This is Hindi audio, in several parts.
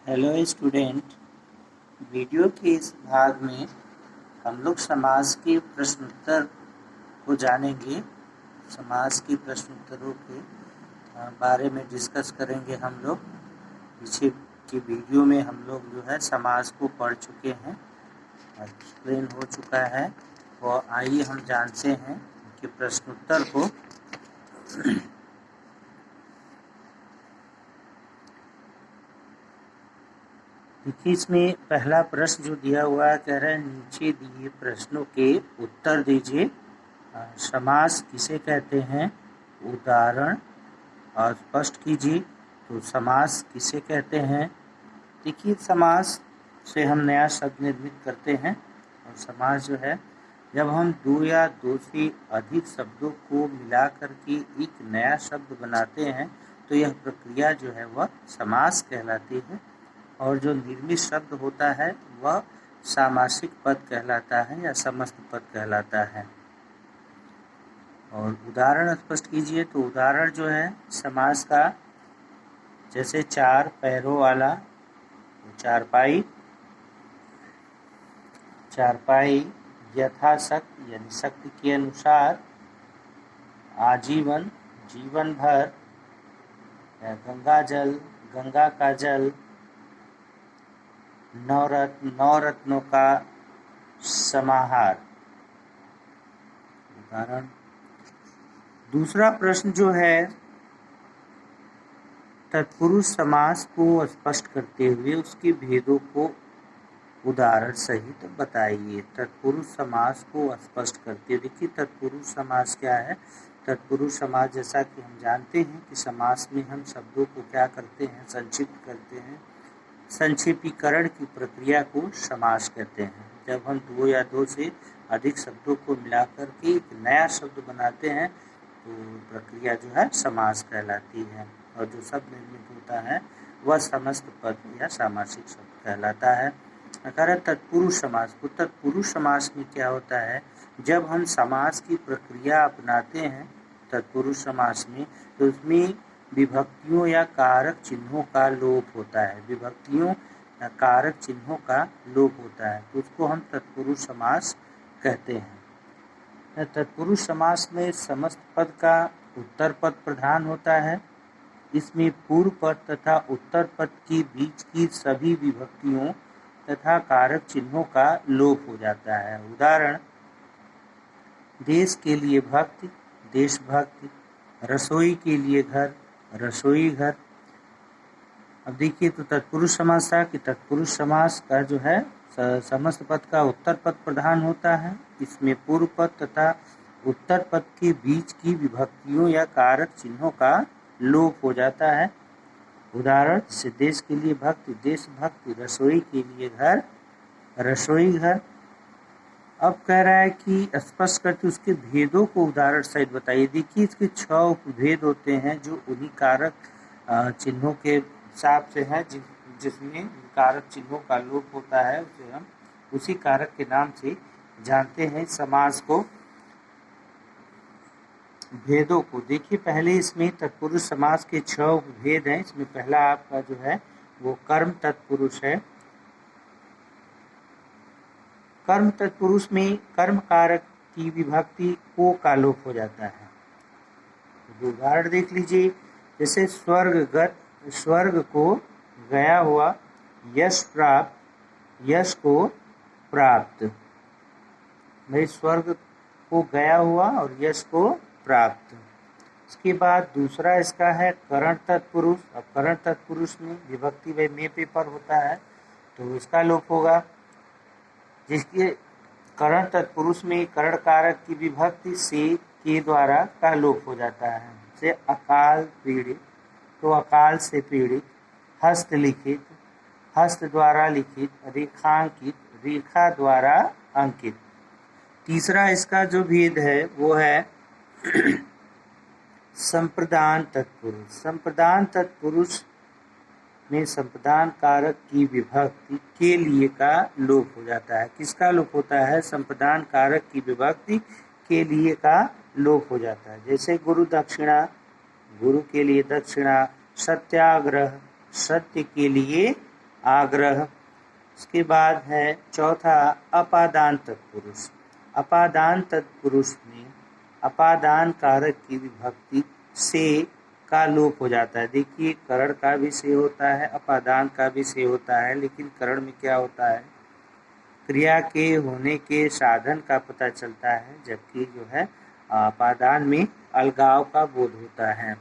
Hello student. वीडियो के इस भाग में हम लोग समास के प्रश्नोत्तर को जानेंगे। समास की प्रश्नोत्तरों के बारे में डिस्कस करेंगे हम लोग। पीछे की वीडियो में हम लोग जो है समास को पढ़ चुके हैं, एक्सप्लेन हो चुका है। तो आइए हम जानते हैं कि प्रश्नोत्तर को। देखिए, इसमें पहला प्रश्न जो दिया हुआ है, कह रहे हैं नीचे दिए प्रश्नों के उत्तर दीजिए। समास किसे कहते हैं, उदाहरण और स्पष्ट कीजिए। तो समास किसे कहते हैं। देखिए, समास से हम नया शब्द निर्मित करते हैं, और समास जो है जब हम दो या दो से अधिक शब्दों को मिलाकर के एक नया शब्द बनाते हैं तो यह प्रक्रिया जो है वह समास कहलाती है। और जो निर्मित शब्द होता है वह सामासिक पद कहलाता है या समस्त पद कहलाता है। और उदाहरण स्पष्ट कीजिए। तो उदाहरण जो है समास का, जैसे चार पैरों वाला, चारपाई, चारपाई यथाशक्ति यानी शक्ति के अनुसार, आजीवन जीवन भर, गंगा जल गंगा का जल, नवरत्नों का समाहार। उदाहरण। दूसरा प्रश्न जो है तत्पुरुष समास को स्पष्ट करते हुए उसके भेदों को उदाहरण सहित बताइए। तत्पुरुष समास को स्पष्ट करते हुए, देखिए तत्पुरुष समास क्या है। तत्पुरुष समास, जैसा कि हम जानते हैं कि समास में हम शब्दों को क्या करते हैं, संक्षिप्त करते हैं। संक्षेपीकरण की प्रक्रिया को समास कहते हैं। जब हम दो या दो से अधिक शब्दों को मिलाकर के एक नया शब्द बनाते हैं तो प्रक्रिया जो है समास कहलाती है। और जो शब्द निर्मित होता है वह समस्त पद या सामासिक शब्द कहलाता है। अगर तत्पुरुष समास को, तत्पुरुष समास में क्या होता है, जब हम समास की प्रक्रिया अपनाते हैं तत्पुरुष समास में, तो उसमें विभक्तियों या कारक चिन्हों का लोप होता है। विभक्तियों या कारक चिन्हों का लोप होता है, तो उसको हम तत्पुरुष समास कहते हैं। तत्पुरुष समास में समस्त पद का उत्तर पद प्रधान होता है। इसमें पूर्व पद तथा उत्तर पद के बीच की सभी विभक्तियों तथा कारक चिन्हों का लोप हो जाता है। उदाहरण। देश के लिए भक्ति, देशभक्ति। रसोई के लिए घर, रसोई घर। अब देखिए, तो तत्पुरुष समास था कि तत्पुरुष समास का जो है समस्त पद का उत्तर पद प्रधान होता है। इसमें पूर्व पद तथा उत्तर पद के बीच की विभक्तियों या कारक चिन्हों का लोप हो जाता है। उदाहरण से देश के लिए भक्ति, देशभक्ति। रसोई के लिए घर, रसोई घर। अब कह रहा है कि स्पष्ट करके उसके भेदों को उदाहरण सहित बताइए। देखिए, इसके 6 उपभेद होते हैं जो उन्हीं कारक चिन्हों के हिसाब से हैं, जिसमें कारक चिन्हों का लोप होता है उसे हम उसी कारक के नाम से जानते हैं। समास को, भेदों को देखिए। पहले इसमें तत्पुरुष समास के 6 उपभेद हैं। इसमें पहला आपका जो है वो कर्म तत्पुरुष है। कर्म तत्पुरुष में कर्म कारक की विभक्ति को का लोप हो जाता है। तो उदाहरण देख लीजिए। जैसे स्वर्ग को गया हुआ, यश प्राप्त, यश को प्राप्त। भाई, स्वर्ग को गया हुआ और यश को प्राप्त। इसके बाद दूसरा इसका है करण तत्पुरुष। अब करण तत्पुरुष में विभक्ति व में पे पर होता है तो इसका लोप होगा। जिसके करण तत्पुरुष में करण कारक की विभक्ति से के द्वारा का लोप हो जाता है। जैसे अकाल पीड़ित, तो अकाल से पीड़ित। हस्तलिखित, हस्त द्वारा लिखित। रेखांकित, रेखा द्वारा अंकित। तीसरा इसका जो भेद है वो है संप्रदान तत्पुरुष। संप्रदान तत्पुरुष में संप्रदान कारक की विभक्ति के लिए का लोप हो जाता है। किसका लोप होता है? संप्रदान कारक की विभक्ति के लिए का लोप हो जाता है। जैसे गुरु दक्षिणा, गुरु के लिए दक्षिणा। सत्याग्रह, सत्य के लिए आग्रह। उसके बाद है चौथा अपादान तत्पुरुष। अपादान तत्पुरुष में अपादान कारक की विभक्ति से का लोप हो जाता है। देखिए करण का भी से होता है, अपादान का भी से होता है, लेकिन करण में क्या होता है, क्रिया के होने के साधन का पता चलता है, जबकि जो है अपादान में अलगाव का बोध होता है।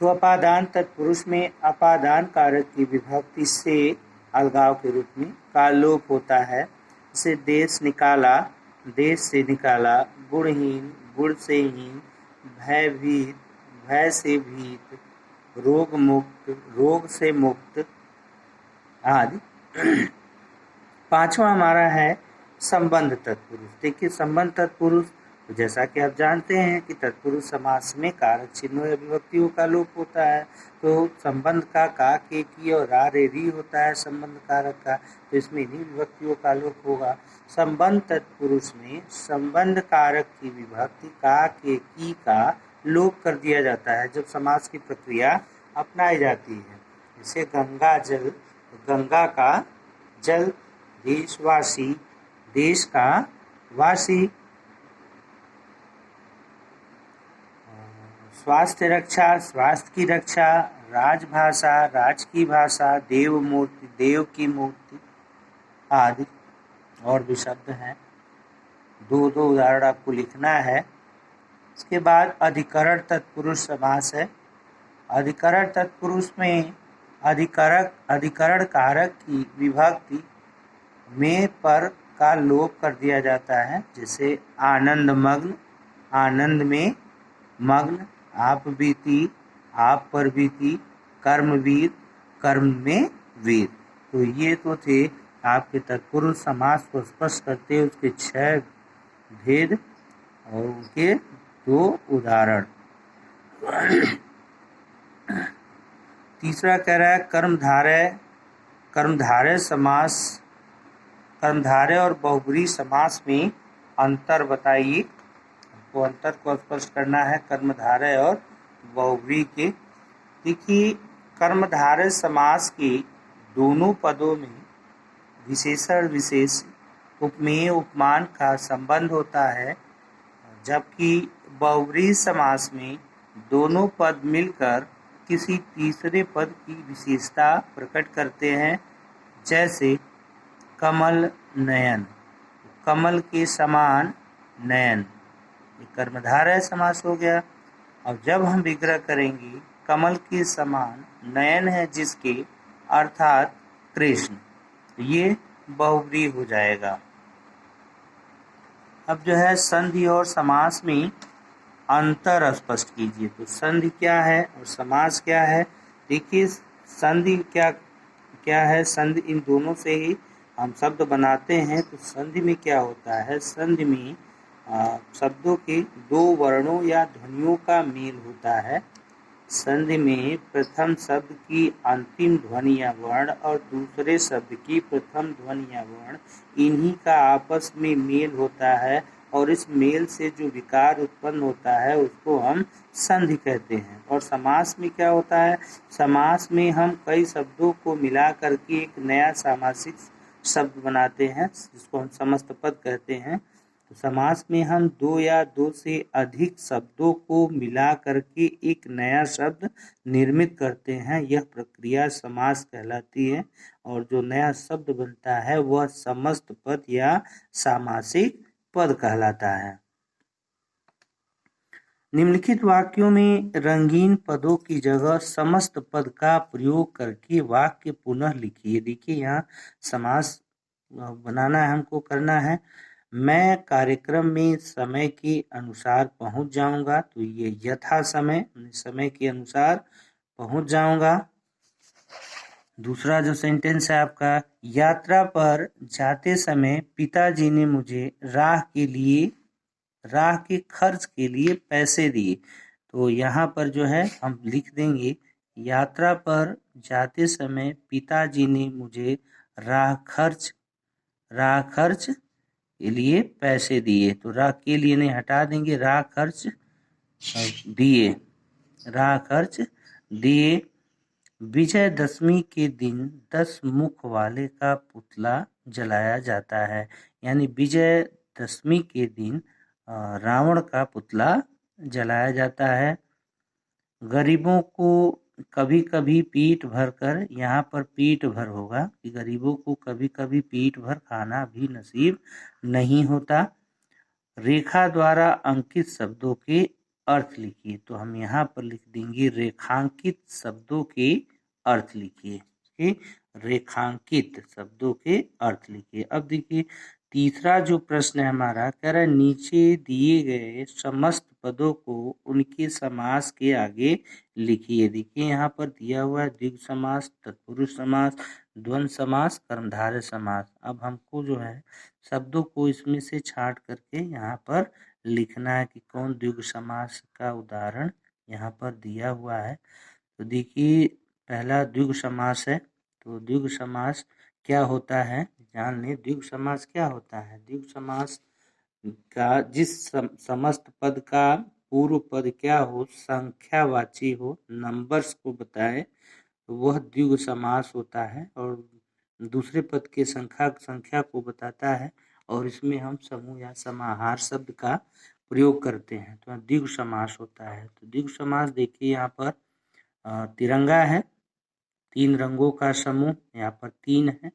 तो अपादान तत्पुरुष में अपादान कारक की विभक्ति से अलगाव के रूप में का लोप होता है। जैसे देश निकाला, देश से निकाला, गुणहीन, गुण से हीन, भयभीत, भय से भीत, रोग मुक्त, रोग से मुक्त आदि। पांचवा हमारा है संबंध तत्पुरुष। देखिए संबंध तत्पुरुष, तो जैसा कि आप जानते हैं कि तत्पुरुष समास में कारक चिन्हों या विभक्तियों का लोप होता है। तो संबंध का के की और रा रे री होता है संबंध कारक का, तो इसमें इन्हीं विभक्तियों का लोप होगा। संबंध तत्पुरुष में संबंध कारक की विभक्ति का के की का लोप कर दिया जाता है जब समास की प्रक्रिया अपनाई जाती है। जैसे गंगा जल, गंगा का जल, देशवासी, देश का वासी, स्वास्थ्य रक्षा, स्वास्थ्य की रक्षा, राजभाषा, राज की भाषा, देव मूर्ति, देव की मूर्ति आदि और भी शब्द हैं। दो दो उदाहरण आपको लिखना है। इसके बाद अधिकरण तत्पुरुष समास है। अधिकरण तत्पुरुष में अधिकरण कारक की विभक्ति में पर का लोप कर दिया जाता है। जैसे आनंद मग्न, आनंद में मग्न, आप बीती, आप पर बीती, कर्मवीर, कर्म में वीर। तो ये तो थे आपके तत्पुरुष समास को स्पष्ट करते उसके 6 भेद और उनके 2 उदाहरण। तीसरा कह रहा है कर्मधारय। कर्मधारय समास, कर्मधारय और बहुब्रीहि समास में अंतर बताइए। आपको अंतर को स्पष्ट करना है कर्मधारय और बहुब्रीहि के। देखिए कर्मधारय समास के दोनों पदों में विशेषण विशेष उपमेय उपमान का संबंध होता है, जबकि बहुब्रीहि समास में दोनों पद मिलकर किसी तीसरे पद की विशेषता प्रकट करते हैं। जैसे कमल नयन, कमल के समान नयन, ये कर्मधारय समास हो गया। और जब हम विग्रह करेंगे कमल के समान नयन है जिसके, अर्थात कृष्ण, ये बहुब्रीहि हो जाएगा। अब जो है संधि और समास में अंतर स्पष्ट कीजिए। तो संधि क्या है और समास क्या है। देखिए संधि क्या है, संधि इन दोनों से ही हम शब्द बनाते हैं। तो संधि में क्या होता है, संधि में शब्दों के 2 वर्णों या ध्वनियों का मेल होता है। संधि में प्रथम शब्द की अंतिम ध्वनि या वर्ण और दूसरे शब्द की प्रथम ध्वनि या वर्ण, इन्हीं का आपस में मेल होता है और इस मेल से जो विकार उत्पन्न होता है उसको हम संधि कहते हैं। और समास में क्या होता है, समास में हम कई शब्दों को मिला करके एक नया सामासिक शब्द बनाते हैं जिसको हम समस्त पद कहते हैं। तो समास में हम 2 या 2 से अधिक शब्दों को मिला करके एक नया शब्द निर्मित करते हैं। यह प्रक्रिया समास कहलाती है और जो नया शब्द बनता है वह समस्त पद या सामासिक पद कहलाता है। निम्नलिखित वाक्यों में रंगीन पदों की जगह समस्त पद का प्रयोग करके वाक्य पुनः लिखिए। देखिए यहाँ समास बनाना है, हमको करना है। मैं कार्यक्रम में समय के अनुसार पहुंच जाऊंगा, तो ये यथा समय, समय के अनुसार पहुंच जाऊंगा। दूसरा जो सेंटेंस है आपका, यात्रा पर जाते समय पिताजी ने मुझे राह के खर्च के लिए पैसे दिए। तो यहाँ पर जो है हम लिख देंगे, यात्रा पर जाते समय पिताजी ने मुझे राह खर्च के लिए पैसे दिए। तो राह के लिए नहीं हटा देंगे, राह खर्च दिए, राह खर्च दिए। विजयदशमी के दिन 10 मुख वाले का पुतला जलाया जाता है। यानी विजयदशमी के दिन रावण का पुतला जलाया जाता है। गरीबों को कभी कभी पीठ भर कर, यहाँ पर पीठ भर होगा कि गरीबों को कभी कभी पीठ भर खाना भी नसीब नहीं होता। रेखा द्वारा अंकित शब्दों के अर्थ लिखिए। तो हम यहाँ पर लिख देंगे रेखांकित शब्दों के अर्थ लिखिए। रेखांकित शब्दों के अर्थ लिखिए। अब देखिए तीसरा जो प्रश्न है हमारा, कह रहा है नीचे दिए गए समस्त पदों को उनके समास के आगे लिखिए। देखिए यहाँ पर दिया हुआ है द्विगु समास, तत्पुरुष समास, द्वंद्व समास, कर्मधारय समास। अब हमको जो है शब्दों को इसमें से छांट करके यहाँ पर लिखना है कि कौन द्विगु समास का उदाहरण यहाँ पर दिया हुआ है। तो देखिए पहला द्विगु समास है। तो द्विगु समास क्या होता है जान लें। द्विगु समास क्या होता है? द्विगु समास का जिस समस्त पद का पूर्व पद क्या हो, संख्यावाची हो, नंबर्स को बताए, तो वह द्विगु समास होता है। और दूसरे पद के संख्या को बताता है और इसमें हम समूह या समाहार शब्द का प्रयोग करते हैं, तो द्विगु समास होता है। तो द्विगु समास देखिए यहाँ पर तिरंगा है, 3 रंगों का समूह, यहाँ पर 3 है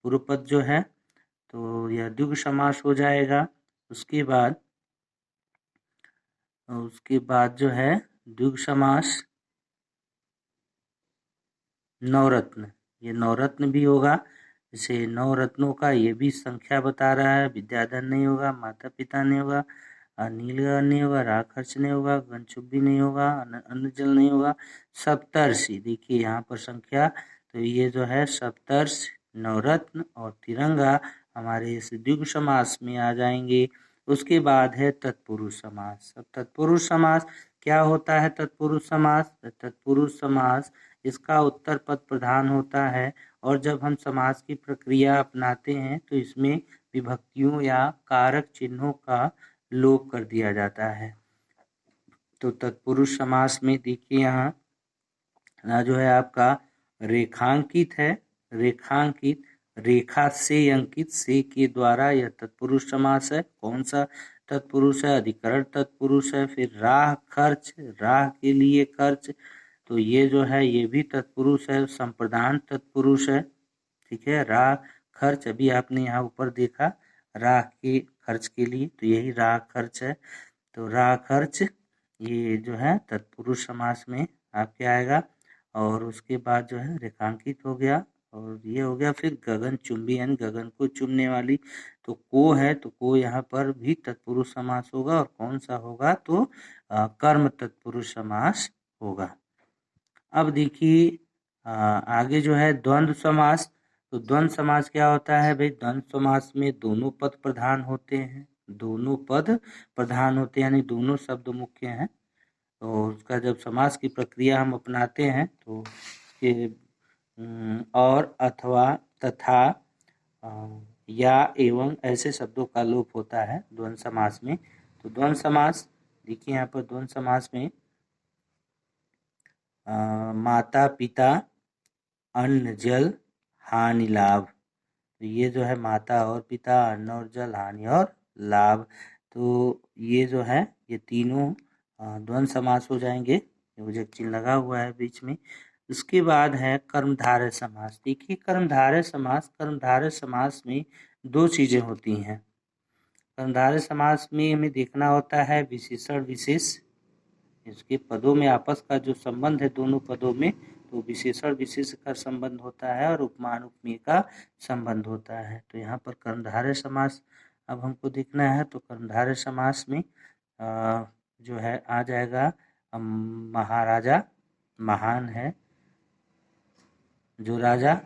पूर्व पद जो है, तो यह द्विगु समास हो जाएगा। उसके बाद जो है द्विगु समास नवरत्न, ये नवरत्न भी होगा। जैसे 9 रत्नों का ये भी संख्या बता रहा है। विद्याधन नहीं होगा, माता पिता नहीं होगा, नीलगगन नहीं होगा, राग खर्च नहीं होगा, गनचुब्बी नहीं होगा, अन्न जल नहीं होगा, सप्तर्षि। देखिए यहाँ पर संख्या, तो ये जो है सप्तर्षि, नवरत्न और तिरंगा हमारे इस द्विगु समास में आ जाएंगे। उसके बाद है तत्पुरुष समास। अब तत्पुरुष समास क्या होता है? तत्पुरुष समास, तत्पुरुष समास इसका उत्तर पद प्रधान होता है और जब हम समास की प्रक्रिया अपनाते हैं तो इसमें विभक्तियों या कारक चिन्हों का लोप कर दिया जाता है। तो तत्पुरुष समास में देखिए यहाँ जो है आपका रेखांकित है, रेखांकित, रेखा से अंकित, से के द्वारा यह तत्पुरुष समास है। कौन सा तत्पुरुष है? अधिकरण तत्पुरुष है। फिर राह खर्च, राह के लिए खर्च, तो ये जो है ये भी तत्पुरुष है, संप्रदान तत्पुरुष है। ठीक है, राह खर्च अभी आपने यहाँ ऊपर देखा राह के खर्च के लिए, तो यही राह खर्च है। तो राह खर्च ये जो है तत्पुरुष समास में आपके आएगा। और उसके बाद जो है रेखांकित हो गया और ये हो गया। फिर गगन चुंबी यानी गगन को चुमने वाली, तो को है, तो को यहाँ पर भी तत्पुरुष समास होगा। और कौन सा होगा? तो कर्म तत्पुरुष समास होगा। अब देखिए आगे जो है द्वंद्व समास। तो द्वंद्व समास क्या होता है भाई? द्वंद्व समास में दोनों पद प्रधान होते हैं, दोनों पद प्रधान होते हैं यानी दोनों शब्द मुख्य हैं। तो उसका जब समास की प्रक्रिया हम अपनाते हैं तो ये और, अथवा, तथा, या, एवं ऐसे शब्दों का लोप होता है द्वंद्व समास में। तो द्वंद्व समास देखिए यहाँ पर द्वंद्व समास में माता पिता, अन्न जल, हानि लाभ, तो ये जो है माता और पिता, अन्न और जल, हानि और लाभ, तो ये जो है ये तीनों द्वंद्व समास हो जाएंगे। विभजक चिन्ह लगा हुआ है बीच में। उसके बाद है कर्मधारय समास। देखिए कर्मधारय समास में 2 चीजें होती हैं। कर्मधारय समास में हमें देखना होता है विशेषण विशेष, इसके पदों में आपस का जो संबंध है दोनों पदों में, तो विशेषण विशेष का संबंध होता है और उपमान उपमेय का संबंध होता है। तो यहाँ पर कर्मधारय समास अब हमको देखना है। तो कर्मधारय समास में जो है आ जाएगा महाराजा महान है, जो राजा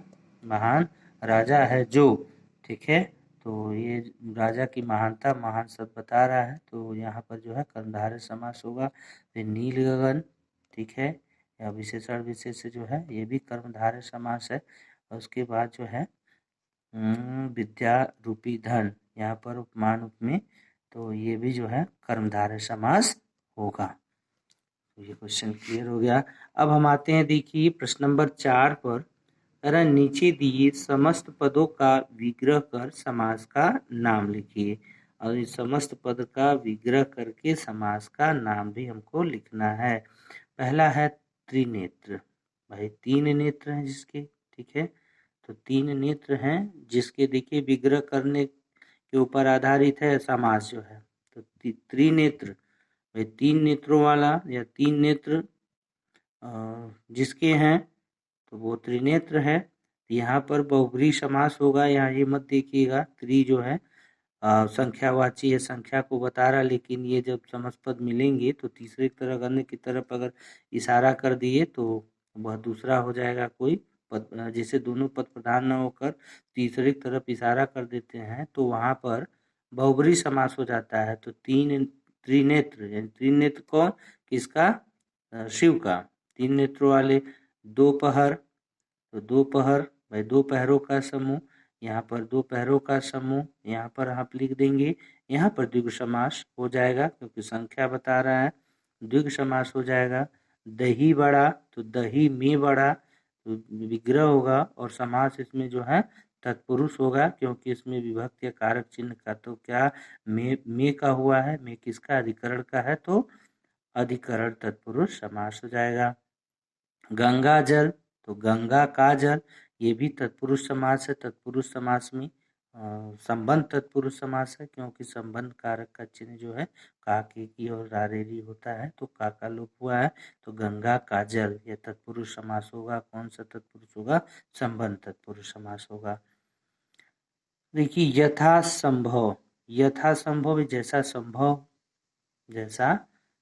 महान राजा है जो, ठीक है, तो ये राजा की महानता महान शब्द बता रहा है, तो यहाँ पर जो है कर्मधारय समास होगा। फिर नील गगन, ठीक है, या विशेषण विशेष जो है ये भी कर्मधारय समास है। और उसके बाद जो है विद्या रूपी धन, यहाँ पर उपमान उपमेय, तो ये भी जो है कर्मधारय समास होगा। ये क्वेश्चन क्लियर हो गया। अब हम आते हैं, देखिए प्रश्न नंबर 4 पर। तरह नीचे दिए समस्त पदों का विग्रह कर समास का नाम लिखिए। और इस समस्त पद का विग्रह करके समास का नाम भी हमको लिखना है। पहला है त्रिनेत्र। भाई 3 नेत्र हैं जिसके, ठीक है, तो 3 नेत्र हैं जिसके देखिए विग्रह करने के ऊपर आधारित है समास जो है। तो त्रिनेत्र, भाई 3 नेत्रों वाला या 3 नेत्र जिसके हैं तो वो त्रिनेत्र है। यहाँ पर बहुब्रीहि समास होगा। यहाँ ये मत देखिएगा, त्रि जो है संख्यावाची है, संख्या को बता रहा, लेकिन ये जब समस्त पद मिलेंगे तो तीसरे तरफ अन्य की तरफ अगर इशारा कर दिए तो वह दूसरा हो जाएगा कोई पद। जैसे दोनों पद प्रधान न होकर तीसरे की तरफ इशारा कर देते हैं तो वहाँ पर बहुब्रीहि समास हो जाता है। तो त्रिनेत्र, यानी त्रिनेत्र कौन, किसका, शिव का। 3 नेत्रों वाले। दोपहर, तो दोपहर भाई 2 पहरों का समूह। यहाँ पर 2 पहरों का समूह, यहाँ पर आप लिख देंगे। यहाँ पर द्विगु समास हो जाएगा क्योंकि संख्या बता रहा है, द्विगु समास हो जाएगा। दही बड़ा, तो दही में बड़ा, तो विग्रह होगा और समास इसमें जो है तत्पुरुष होगा क्योंकि इसमें विभक्ति या कारक चिन्ह का तो क्या में का हुआ है, में किसका, अधिकरण का है, तो अधिकरण तत्पुरुष समास हो जाएगा। गंगा जल, तो गंगा का जल, ये भी तत्पुरुष समास है। तत्पुरुष समास में संबंध तत्पुरुष समास है क्योंकि संबंध कारक का चिन्ह जो है का, के की और रारेरी होता है, तो का लोप हुआ है। तो गंगा का जल ये तत्पुरुष समास होगा। कौन सा तत्पुरुष होगा, संबंध तत्पुरुष समास होगा। देखिए यथा संभव, यथा संभव जैसा संभव, जैसा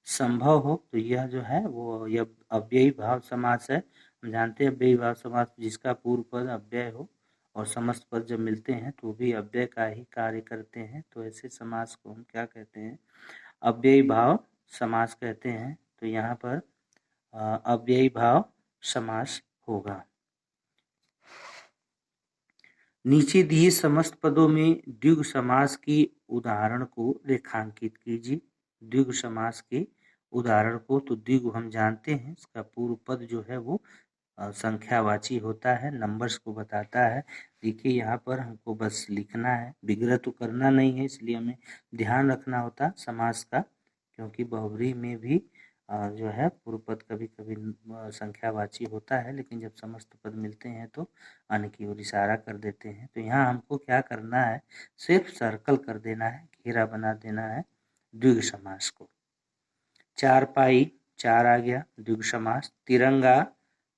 संभव हो, तो यह जो है वो यह अव्ययी भाव समास है। हम जानते हैं अव्ययी भाव समास जिसका पूर्व पद अव्यय हो और समस्त पद जब मिलते हैं तो भी अव्यय का ही कार्य करते हैं, तो ऐसे समास को हम क्या कहते हैं, अव्ययी भाव समास कहते हैं। तो यहाँ पर अव्ययी भाव समास होगा। नीचे दिए समस्त पदों में द्विगु समास की उदाहरण को रेखांकित कीजिए। द्विगु समास के उदाहरण को, तो द्विगु हम जानते हैं इसका पूर्व पद जो है वो संख्यावाची होता है, नंबर्स को बताता है। देखिए यहाँ पर हमको बस लिखना है, विग्रह तो करना नहीं है, इसलिए हमें ध्यान रखना होता समास का, क्योंकि बहुब्रीहि में भी जो है पूर्व पद कभी कभी संख्यावाची होता है, लेकिन जब समस्त पद मिलते हैं तो अन्य की ओर इशारा कर देते हैं। तो यहाँ हमको क्या करना है, सिर्फ सर्कल कर देना है, घेरा बना देना है द्विगु समास को। चारपाई, 4 आ गया द्विगु समास। तिरंगा,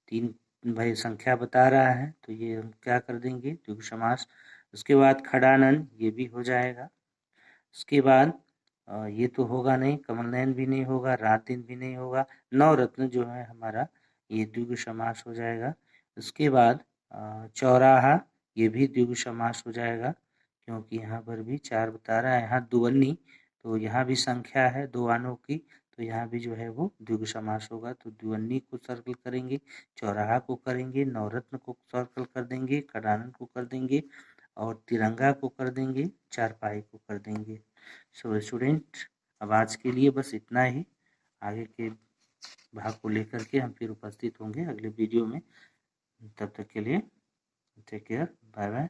3 भाई संख्या बता रहा है तो ये हम क्या कर देंगे, द्विगु समास। उसके बाद खड़ानन, ये भी हो जाएगा। उसके बाद ये तो होगा नहीं, कमल नयन भी नहीं होगा, रात दिन भी नहीं होगा। नवरत्न जो है हमारा, ये द्विगु समास हो जाएगा। उसके बाद चौराहा, ये भी द्विगु समास हो जाएगा क्योंकि यहाँ पर भी 4 बता रहा है। यहाँ दुवन्नी, तो यहाँ भी संख्या है 2 आनों की, तो यहाँ भी जो है वो द्विगु समास होगा। तो द्विवन्नी को सर्कल करेंगे, चौराहा को करेंगे, नवरत्न को सर्कल कर देंगे, खड़ानन को कर देंगे और तिरंगा को कर देंगे, चारपाई को कर देंगे। सो स्टूडेंट, अब आज के लिए बस इतना ही। आगे के भाग को लेकर के हम फिर उपस्थित होंगे अगले वीडियो में। तब तक के लिए टेक केयर, बाय बाय।